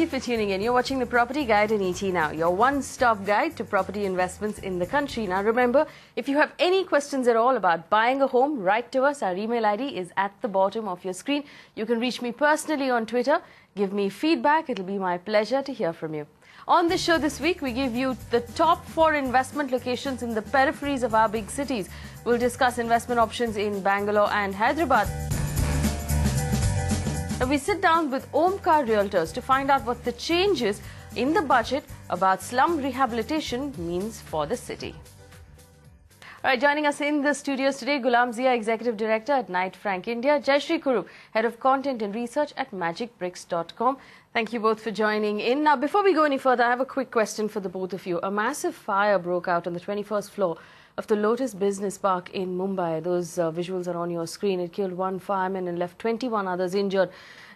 you for tuning in. You're watching The Property Guide in ET Now, your one-stop guide to property investments in the country. Now remember, if you have any questions at all about buying a home, write to us. Our email ID is at the bottom of your screen. You can reach me personally on Twitter. Give me feedback. It'll be my pleasure to hear from you. On this show this week, we give you the top 4 investment locations in the peripheries of our big cities. We'll discuss investment options in Bangalore and Hyderabad. Now, we sit down with Omkar Realtors to find out what the changes in the budget about slum rehabilitation means for the city. All right, joining us in the studios today, Gulam Zia, Executive Director at Knight Frank India, Jayashree Kurup, Head of Content and Research at magicbricks.com. Thank you both for joining in. Now, before we go any further, I have a quick question for the both of you. A massive fire broke out on the 21st floor of the Lotus Business Park in Mumbai. Those visuals are on your screen. It killed 1 fireman and left 21 others injured.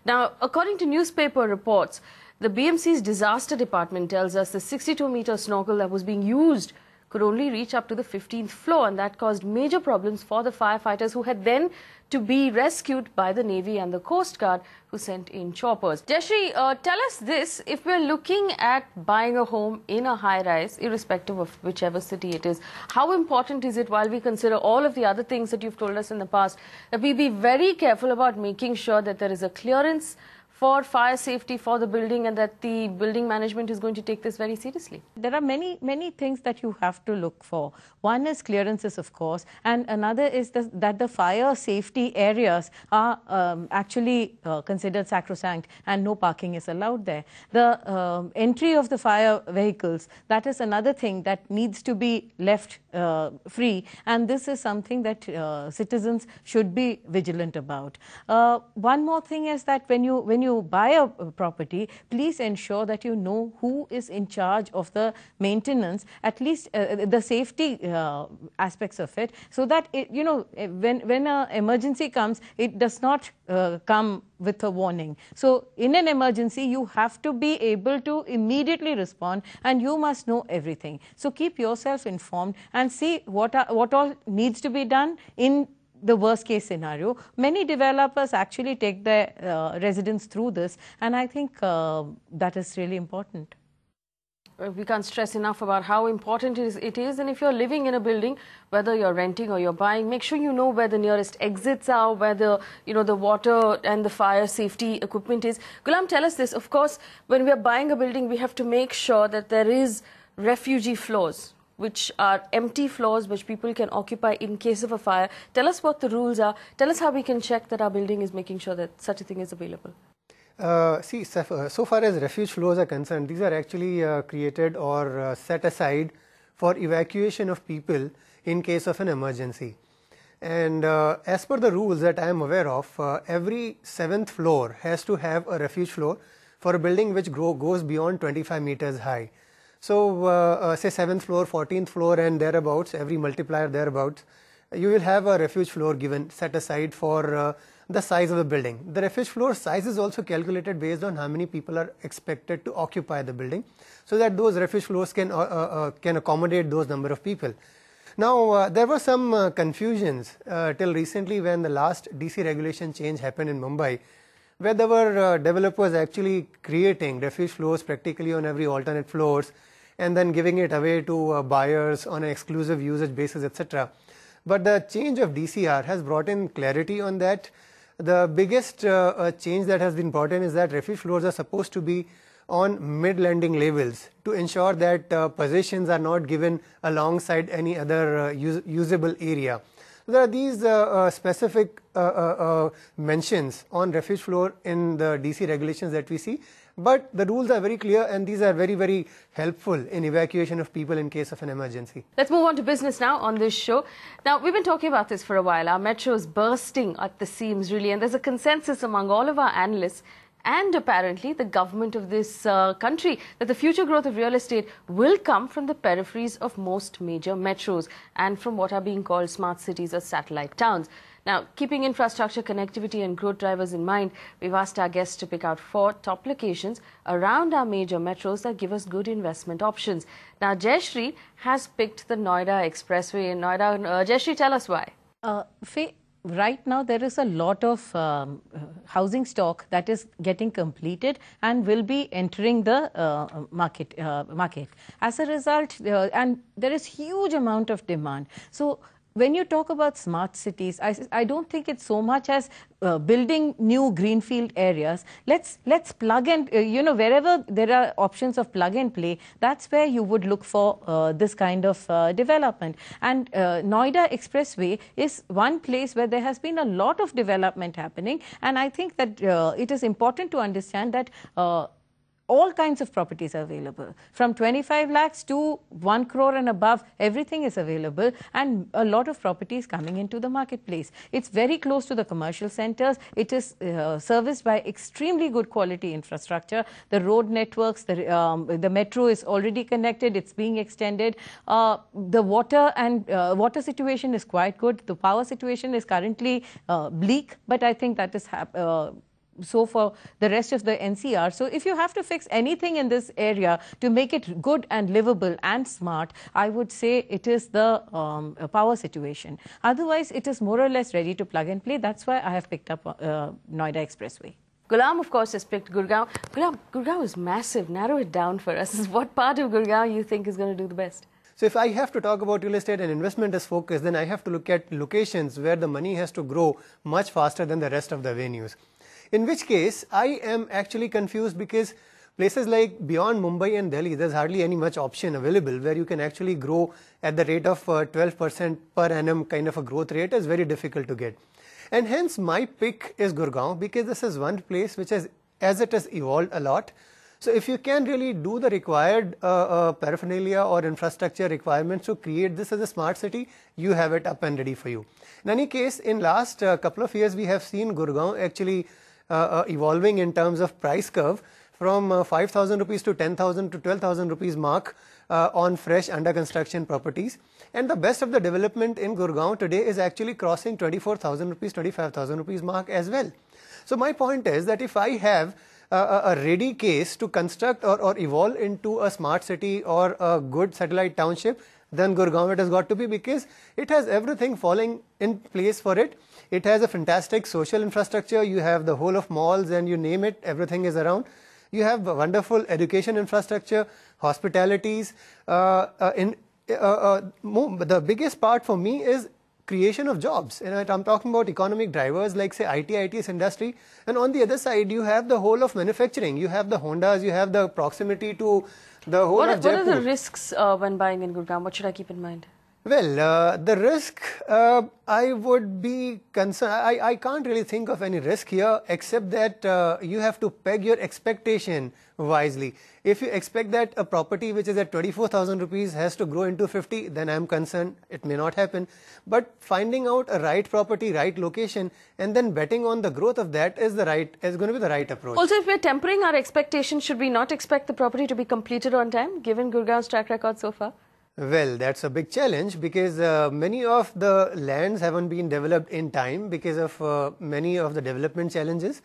Now, according to newspaper reports, the BMC's disaster department tells us the 62-meter snorkel that was being used could only reach up to the 15th floor, and that caused major problems for the firefighters, who had then to be rescued by the Navy and the Coast Guard, who sent in choppers. Jayashree, tell us this: if we're looking at buying a home in a high-rise, irrespective of whichever city it is, how important is it, while we consider all of the other things that you've told us in the past, that we be very careful about making sure that there is a clearance for fire safety for the building, and that the building management is going to take this very seriously? There are many things that you have to look for. One is clearances, of course, and another is that the fire safety areas are actually considered sacrosanct, and no parking is allowed there. The entry of the fire vehicles, that is another thing that needs to be left free, and this is something that citizens should be vigilant about. One more thing is that when you buy a property, please ensure that you know who is in charge of the maintenance, at least the safety aspects of it, so that when an emergency comes, it does not come with a warning. So in an emergency, you have to be able to immediately respond, and you must know everything. So keep yourself informed and see what all needs to be done in the worst case scenario. Many developers actually take their residents through this, and I think that is really important. We can't stress enough about how important it is. And if you're living in a building, whether you're renting or you're buying, make sure you know where the nearest exits are, where the water and the fire safety equipment is. Gulam, tell us this. Of course, when we're buying a building, we have to make sure that there is refugee floors, which are empty floors which people can occupy in case of a fire. Tell us what the rules are. Tell us how we can check that our building is making sure that such a thing is available. So far as refuge floors are concerned, these are actually created or set aside for evacuation of people in case of an emergency. And as per the rules that I am aware of, every 7th floor has to have a refuge floor for a building which goes beyond 25 meters high. So say 7th floor, 14th floor and thereabouts, every multiplier thereabouts, you will have a refuge floor given, set aside for the size of the building. The refuge floor size is also calculated based on how many people are expected to occupy the building, so that those refuge floors can accommodate those number of people. Now, there were some confusions till recently when the last DC regulation change happened in Mumbai, where there were developers actually creating refuge floors practically on every alternate floors and then giving it away to buyers on an exclusive usage basis, etc. But the change of DCR has brought in clarity on that. The biggest change that has been brought in is that refuge floors are supposed to be on mid-landing levels to ensure that possessions are not given alongside any other usable area. There are these specific mentions on refuge floor in the DC regulations that we see, but the rules are very clear, and these are very helpful in evacuation of people in case of an emergency. Let's move on to business now on this show. Now, we've been talking about this for a while. Our metro is bursting at the seams, really, and there's a consensus among all of our analysts and apparently the government of this country that the future growth of real estate will come from the peripheries of most major metros and from what are being called smart cities or satellite towns. Now, keeping infrastructure, connectivity and growth drivers in mind, we've asked our guests to pick out 4 top locations around our major metros that give us good investment options. Now, Jayashree has picked the Noida Expressway in Noida. Jayashree, tell us why. right now there is a lot of housing stock that is getting completed and will be entering the market. As a result, and there is huge amount of demand. So when you talk about smart cities, I don't think it's so much as building new greenfield areas. Let's plug and wherever there are options of plug and play, that's where you would look for this kind of development. And Noida Expressway is one place where there has been a lot of development happening, and I think that it is important to understand that all kinds of properties are available. From 25 lakhs to 1 crore and above, everything is available, and a lot of properties coming into the marketplace. It's very close to the commercial centers. It is serviced by extremely good quality infrastructure. The road networks, the metro is already connected. It's being extended. The water and water situation is quite good. The power situation is currently bleak, but I think that is so for the rest of the NCR. So if you have to fix anything in this area to make it good and livable and smart, I would say it is the power situation. Otherwise, it is more or less ready to plug and play. That's why I have picked up Noida Expressway. Ghulam, of course, has picked Gurgaon. Ghulam, Gurgaon is massive. Narrow it down for us. What part of Gurgaon you think is going to do the best? So if I have to talk about real estate and investment as focus, then I have to look at locations where the money has to grow much faster than the rest of the venues. In which case, I am actually confused because places like beyond Mumbai and Delhi, there's hardly any much option available where you can actually grow at the rate of 12% per annum kind of a growth rate is very difficult to get. And hence my pick is Gurgaon, because this is one place which has, as it has evolved a lot. So if you can really do the required paraphernalia or infrastructure requirements to create this as a smart city, you have it up and ready for you. In any case, in last couple of years, we have seen Gurgaon actually evolving in terms of price curve from 5,000 rupees to 10,000 to 12,000 rupees mark on fresh under construction properties. And the best of the development in Gurgaon today is actually crossing 24,000 rupees, 25,000 rupees mark as well. So my point is that if I have a ready case to construct or evolve into a smart city or a good satellite township, then Gurgaon it has got to be, because it has everything falling in place for it. It has a fantastic social infrastructure. You have the whole of malls and you name it, everything is around. You have a wonderful education infrastructure, hospitalities. The biggest part for me is creation of jobs. I'm talking about economic drivers like say IT, ITS industry. And on the other side, you have the whole of manufacturing. You have the Hondas, you have the proximity to the whole of Jaipur. What are the risks when buying in Gurgaon? What should I keep in mind? Well, the risk, I would be concerned. I can't really think of any risk here, except that you have to peg your expectation wisely. If you expect that a property which is at 24,000 rupees has to grow into 50, then I'm concerned it may not happen. But finding out a right property, right location, and then betting on the growth of that is going to be the right approach. Also, if we're tempering our expectations, should we not expect the property to be completed on time, given Gurgaon's track record so far? Well, that's a big challenge, because many of the lands haven't been developed in time because of many of the development challenges,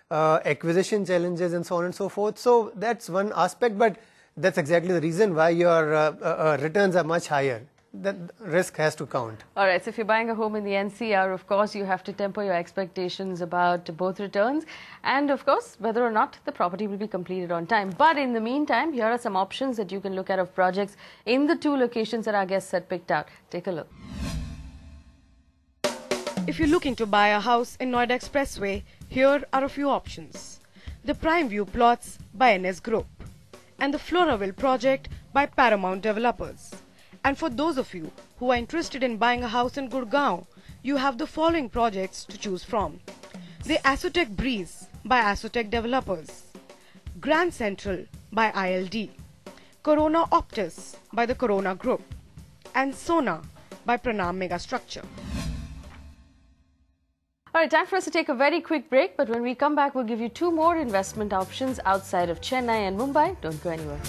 acquisition challenges and so on and so forth. So that's one aspect, but that's exactly the reason why your returns are much higher. That risk has to count. All right, so if you're buying a home in the NCR, of course, you have to temper your expectations about both returns and, of course, whether or not the property will be completed on time. But in the meantime, here are some options that you can look at of projects in the two locations that our guests had picked out. Take a look. If you're looking to buy a house in Noida Expressway, here are a few options. The Prime View plots by NS Group and the Floraville project by Paramount Developers. And for those of you who are interested in buying a house in Gurgaon, you have the following projects to choose from. The Asotech Breeze by Asotech Developers, Grand Central by ILD, Corona Optus by the Corona Group, and Sona by Pranam Megastructure. All right, time for us to take a very quick break, but when we come back, we'll give you two more investment options outside of Chennai and Mumbai. Don't go anywhere.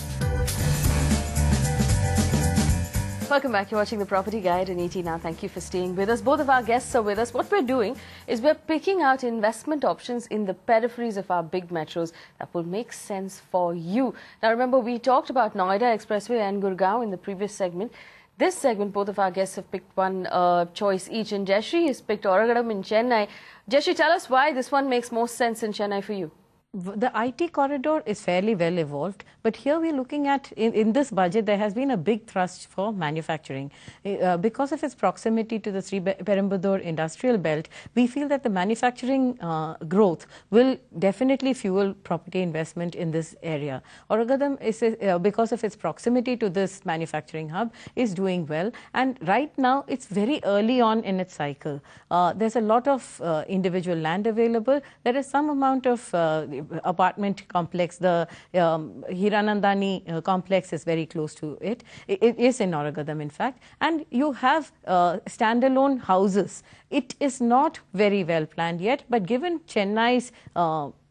Welcome back. You're watching The Property Guide in ET Now. Thank you for staying with us. Both of our guests are with us. What we're doing is we're picking out investment options in the peripheries of our big metros that will make sense for you. Now, remember, we talked about Noida Expressway and Gurgaon in the previous segment. this segment, both of our guests have picked one choice each, and Jayashree has picked Oragadam in Chennai. Jayashree, tell us why this one makes most sense in Chennai for you. The IT corridor is fairly well evolved, but here we're looking at, in this budget, there has been a big thrust for manufacturing. Because of its proximity to the Sri Perumbudur industrial belt, we feel that the manufacturing growth will definitely fuel property investment in this area. Oragadam, is, because of its proximity to this manufacturing hub, is doing well, and right now it's very early on in its cycle. There's a lot of individual land available. There is some amount of apartment complex. The Hiranandani complex is very close to it. It is in Oragadam, in fact. And you have standalone houses. It is not very well planned yet, but given Chennai's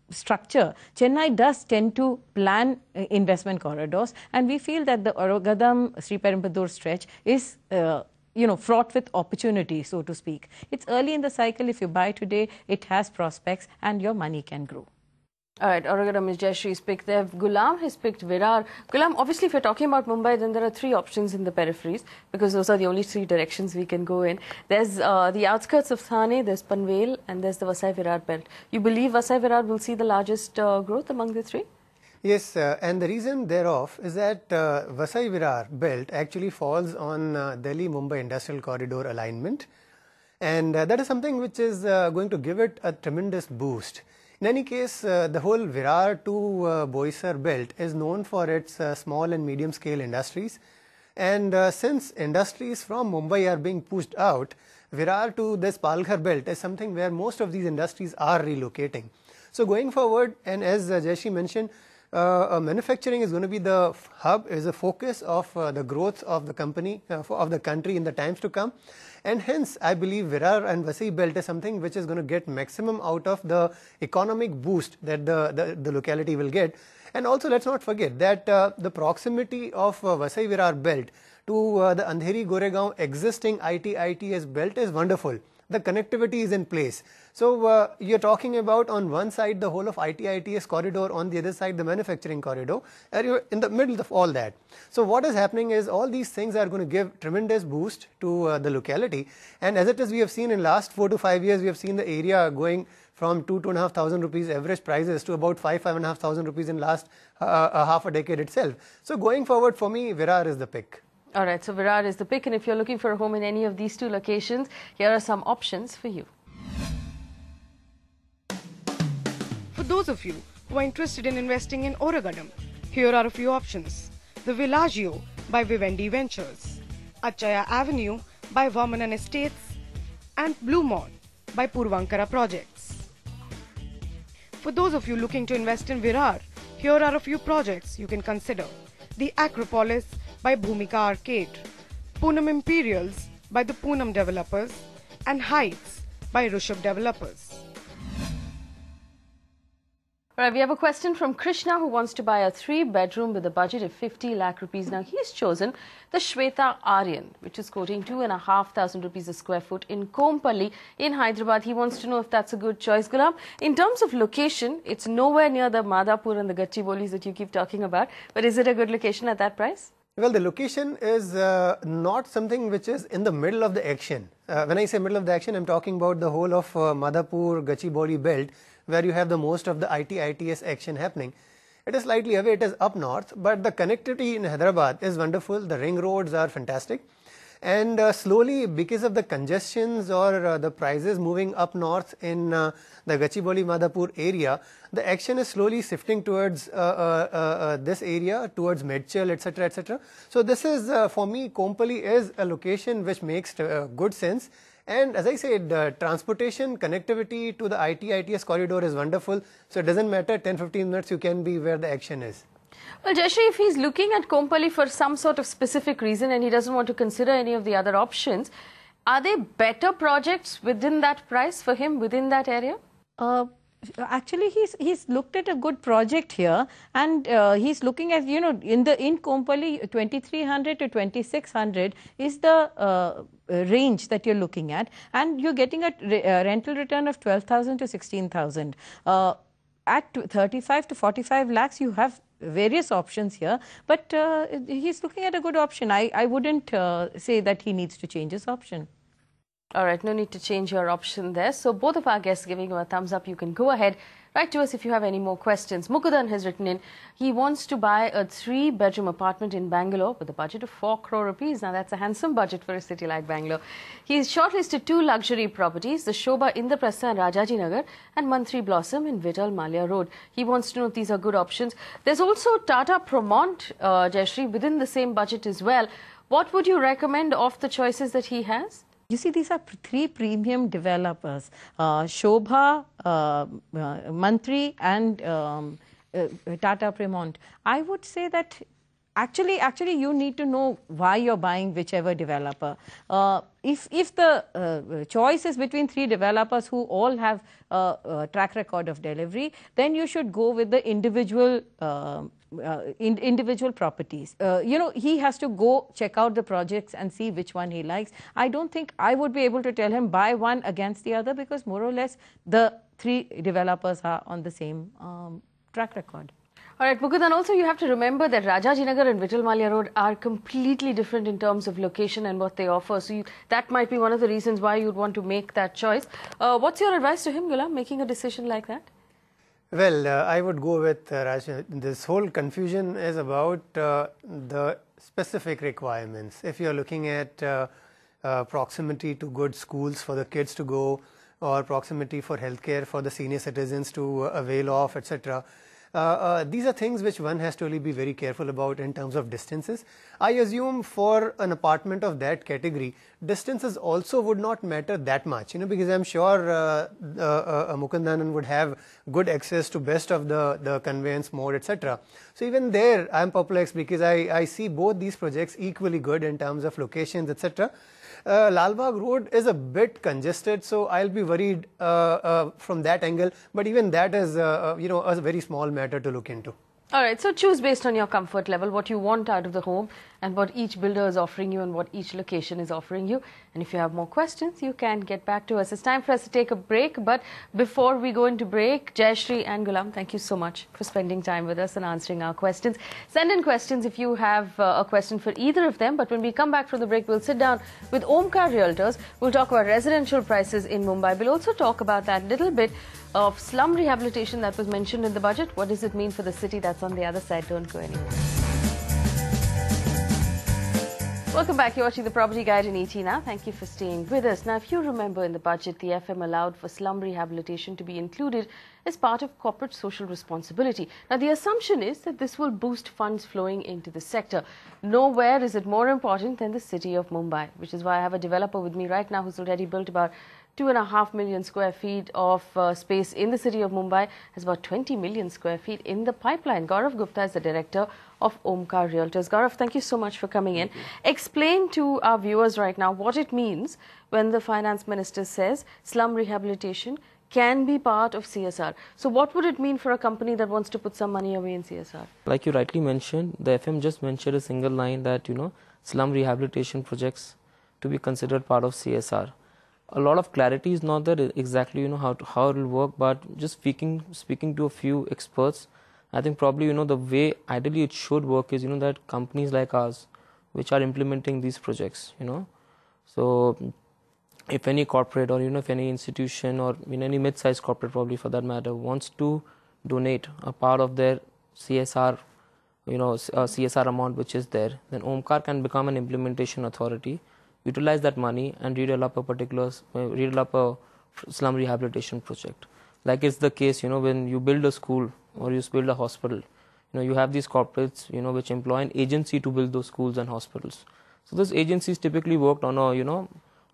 structure, Chennai does tend to plan investment corridors, and we feel that the Oragadam Sri Perumbudur stretch is fraught with opportunity, so to speak. It's early in the cycle. If you buy today, it has prospects and your money can grow. All right, Oragadam is Jayashree's pick there. Gulam has picked Virar. Gulam, obviously, if you're talking about Mumbai, then there are three options in the peripheries, because those are the only three directions we can go in. There's the outskirts of Thane, there's Panvel, and there's the Vasai-Virar belt. You believe Vasai-Virar will see the largest growth among the three? Yes, and the reason thereof is that Vasai-Virar belt actually falls on Delhi-Mumbai industrial corridor alignment, and that is something which is going to give it a tremendous boost. In any case, the whole Virar to Boisar belt is known for its small and medium scale industries, and since industries from Mumbai are being pushed out, Virar to this Palghar belt is something where most of these industries are relocating. So going forward, and as Jayashree mentioned, manufacturing is going to be the hub, is the focus of the growth of the company, of the country in the times to come. And hence, I believe Virar and Vasai belt is something which is going to get maximum out of the economic boost that the locality will get. And also, let's not forget that the proximity of Vasai-Virar belt to the Andheri-Goregaon existing IT-ITS belt is wonderful. The connectivity is in place. So you're talking about on one side the whole of IT-ITS corridor, on the other side the manufacturing corridor, and you're in the middle of all that. So what is happening is all these things are going to give tremendous boost to the locality, and as it is, we have seen in last 4 to 5 years, we have seen the area going from 2,500 rupees average prices to about 5,500 rupees in last half a decade itself. So going forward, for me, Virar is the pick. All right, so Virar is the pick, and if you're looking for a home in any of these two locations, here are some options for you. For those of you who are interested in investing in Oragadam, here are a few options. The Villaggio by Vivendi Ventures, Achaya Avenue by Vamanan Estates, and Blue Mon by Purvankara Projects. For those of you looking to invest in Virar, here are a few projects you can consider. The Acropolis by Bhumika Arcade, Poonam Imperials by the Poonam Developers, and Heights by Rishabh Developers. All right, we have a question from Krishna, who wants to buy a 3-bedroom with a budget of 50 lakh rupees. Now, he's chosen the Shweta Aryan, which is quoting 2,500 rupees a square foot in Kompally in Hyderabad. He wants to know if that's a good choice. Gulam, in terms of location, it's nowhere near the Madhapur and the Gachibolis that you keep talking about, but is it a good location at that price? Well, the location is not something which is in the middle of the action. When I say middle of the action, I'm talking about the whole of Madhapur, Gachibowli belt, where you have the most of the IT-ITS action happening. It is slightly away, it is up north, but the connectivity in Hyderabad is wonderful. The ring roads are fantastic. And slowly, because of the congestions or the prices moving up north in the Gachibowli Madhapur area, the action is slowly shifting towards this area, towards Medchal, etc., etc. So this is, for me, Kompally is a location which makes good sense. And as I said, transportation connectivity to the IT-ITS corridor is wonderful. So it doesn't matter, 10-15 minutes you can be where the action is. Well, Jayashree, if he's looking at Kompally for some sort of specific reason and he doesn't want to consider any of the other options, are there better projects within that price for him, within that area? Actually, he's looked at a good project here, and he's looking at, in Kompally, 2,300 to 2,600 is the range that you're looking at, and you're getting a rental return of 12,000 to 16,000. At 35 to 45 lakhs, you have various options here, but he's looking at a good option. I wouldn't say that he needs to change his option. All right, no need to change your option there. So both of our guests giving you a thumbs up. You can go ahead. Write to us if you have any more questions. Mukudan has written in, he wants to buy a 3-bedroom apartment in Bangalore with a budget of 4 crore rupees. Now that's a handsome budget for a city like Bangalore. He's shortlisted 2 luxury properties, the Shobha Indraprastha in Rajaji Nagar and Mantri Blossom in Vital Mallya Road. He wants to know if these are good options. There's also Tata Promont, Jayashree, within the same budget as well. What would you recommend of the choices that he has? You see, these are 3 premium developers, Shobha, Mantri and Tata Premont. I would say that actually you need to know why you're buying whichever developer. If the choice is between 3 developers who all have a track record of delivery, then you should go with the individual individual properties. You know, he has to go check out the projects and see which one he likes. I don't think I would be able to tell him buy one against the other, because more or less the 3 developers are on the same track record. All right, Mukudan, also you have to remember that Rajaji Nagar and Vital Mallya Road are completely different in terms of location and what they offer. So that might be one of the reasons why you'd want to make that choice. What's your advice to him, Gulam, making a decision like that? Well, I would go with Raj. This whole confusion is about the specific requirements. If you are looking at proximity to good schools for the kids to go, or proximity for healthcare for the senior citizens to avail of, etc. These are things which one has to really be very careful about in terms of distances. I assume for an apartment of that category, distances also would not matter that much, because I'm sure Mukundan would have good access to best of the conveyance mode, etc. So even there, I'm perplexed, because I see both these projects equally good in terms of locations, etc. Lal Bagh Road is a bit congested, so I'll be worried from that angle. But even that is, a very small matter to look into. All right, so choose based on your comfort level, what you want out of the home and what each builder is offering you and what each location is offering you. And if you have more questions, you can get back to us. It's time for us to take a break. But before we go into break, Jayashree and Gulam, thank you so much for spending time with us and answering our questions. Send in questions if you have a question for either of them. But when we come back from the break, we'll sit down with Omkar Realtors. We'll talk about residential prices in Mumbai. We'll also talk about that little bit of slum rehabilitation that was mentioned in the budget. What does it mean for the city? That's on the other side. Don't go anywhere. Welcome back. You're watching the Property Guide in ET now. Thank you for staying with us. Now, if you remember in the budget, the FM allowed for slum rehabilitation to be included as part of corporate social responsibility. Now, the assumption is that this will boost funds flowing into the sector. Nowhere is it more important than the city of Mumbai, which is why I have a developer with me right now who's already built about 2.5 million square feet of space in the city of Mumbai, has about 20 million square feet in the pipeline. Gaurav Gupta is the director of Omkar Realtors. Gaurav, thank you so much for coming in. Explain to our viewers right now what it means when the finance minister says slum rehabilitation can be part of CSR. So what would it mean for a company that wants to put some money away in CSR? Like you rightly mentioned, the FM just mentioned a single line that, slum rehabilitation projects to be considered part of CSR. A lot of clarity is not there exactly, how it will work, but just speaking to a few experts, I think probably, the way ideally it should work is, that companies like ours, which are implementing these projects, So if any corporate or, if any institution or any mid-sized corporate probably for that matter wants to donate a part of their CSR, CSR amount which is there, then Omkar can become an implementation authority, utilize that money and redevelop a slum rehabilitation project. Like it's the case, when you build a school or you build a hospital, you have these corporates, which employ an agency to build those schools and hospitals. So those agencies typically worked on a,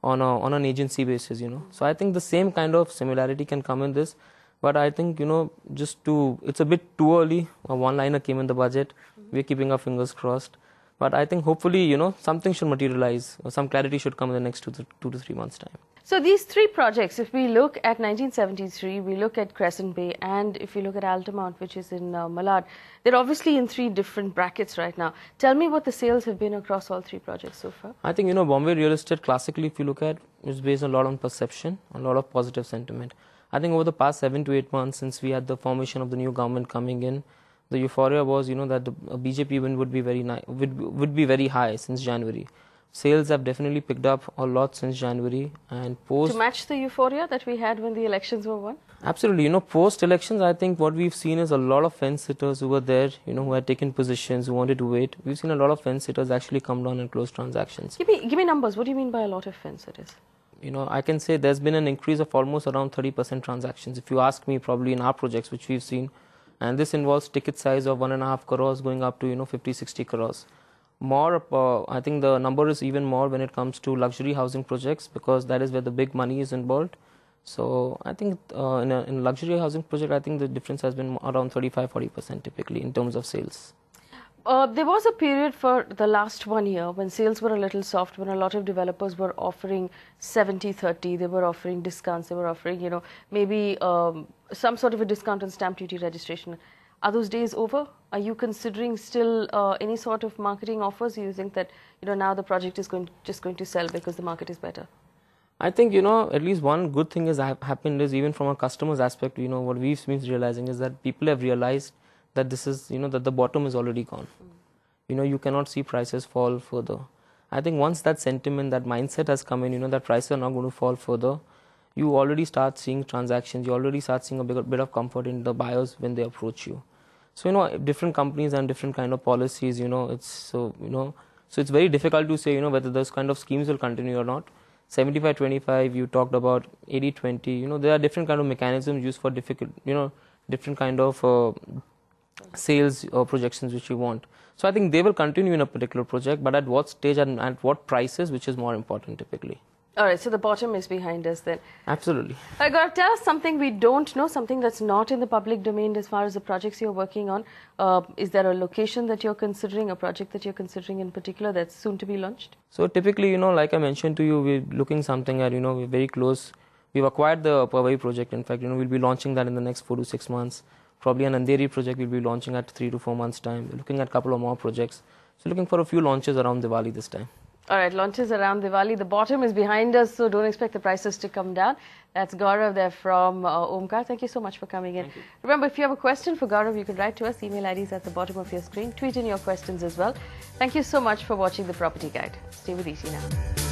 on an agency basis, So I think the same kind of similarity can come in this. But I think, it's a bit too early. A one-liner came in the budget. We're keeping our fingers crossed. But I think hopefully, something should materialize. Some clarity should come in the next 2 to 3 months' time. So these 3 projects, if we look at 1973, we look at Crescent Bay, and if you look at Altamount, which is in Malad, they're obviously in 3 different brackets right now. Tell me what the sales have been across all 3 projects so far. I think, Bombay real estate classically, if you look at, is based a lot on perception, a lot of positive sentiment. I think over the past 7 to 8 months since we had the formation of the new government coming in, the euphoria was, that the BJP win would be would be very high since January. Sales have definitely picked up a lot since January, and post To match the euphoria that we had when the elections were won? Absolutely. Post elections, I think what we've seen is a lot of fence sitters who were there, who had taken positions, who wanted to wait. We've seen a lot of fence sitters actually come down and close transactions. Give me numbers. What do you mean by a lot of fence sitters? I can say there's been an increase of almost around 30% transactions. If you ask me, probably in our projects, which we've seen, and this involves ticket size of 1.5 crores going up to 50-60 crores. More, I think the number is even more when it comes to luxury housing projects, because that is where the big money is involved. So I think in a luxury housing project, I think the difference has been around 35-40% typically in terms of sales. There was a period for the last 1 year when sales were a little soft, when a lot of developers were offering 70-30, they were offering discounts, they were offering, maybe some sort of a discount on stamp duty registration. Are those days over? Are you considering still any sort of marketing offers? You think that, now the project is just going to sell because the market is better? I think, at least one good thing has happened is, even from a customer's aspect, what we've been realizing is that people have realized that this is, that the bottom is already gone. You cannot see prices fall further. I think once that sentiment, that mindset has come in, that prices are not going to fall further, you already start seeing transactions, you already start seeing a bit of comfort in the buyers when they approach you. So, different companies and different kind of policies, so it's very difficult to say, whether those kind of schemes will continue or not. 75-25, you talked about 80-20, there are different kind of mechanisms used for different kind of sales or projections which you want. So I think they will continue in a particular project, but at what stage and at what prices, which is more important typically. All right, so the bottom is behind us then. Absolutely. Gaurav, tell us something we don't know, something that's not in the public domain as far as the projects you're working on. Is there a location that you're considering, a project that you're considering in particular that's soon to be launched? So typically, like I mentioned to you, we're looking something at, we're very close. We've acquired the Powai project. In fact, we'll be launching that in the next 4 to 6 months. Probably an Andheri project we'll be launching at 3 to 4 months' time. We're looking at a couple of more projects. So looking for a few launches around Diwali this time. All right, launches around Diwali. The bottom is behind us, so don't expect the prices to come down. That's Gaurav there from Omkar. Thank you so much for coming in. Remember, if you have a question for Gaurav, you can write to us. Email ID is at the bottom of your screen. Tweet in your questions as well. Thank you so much for watching The Property Guide. Stay with ET now.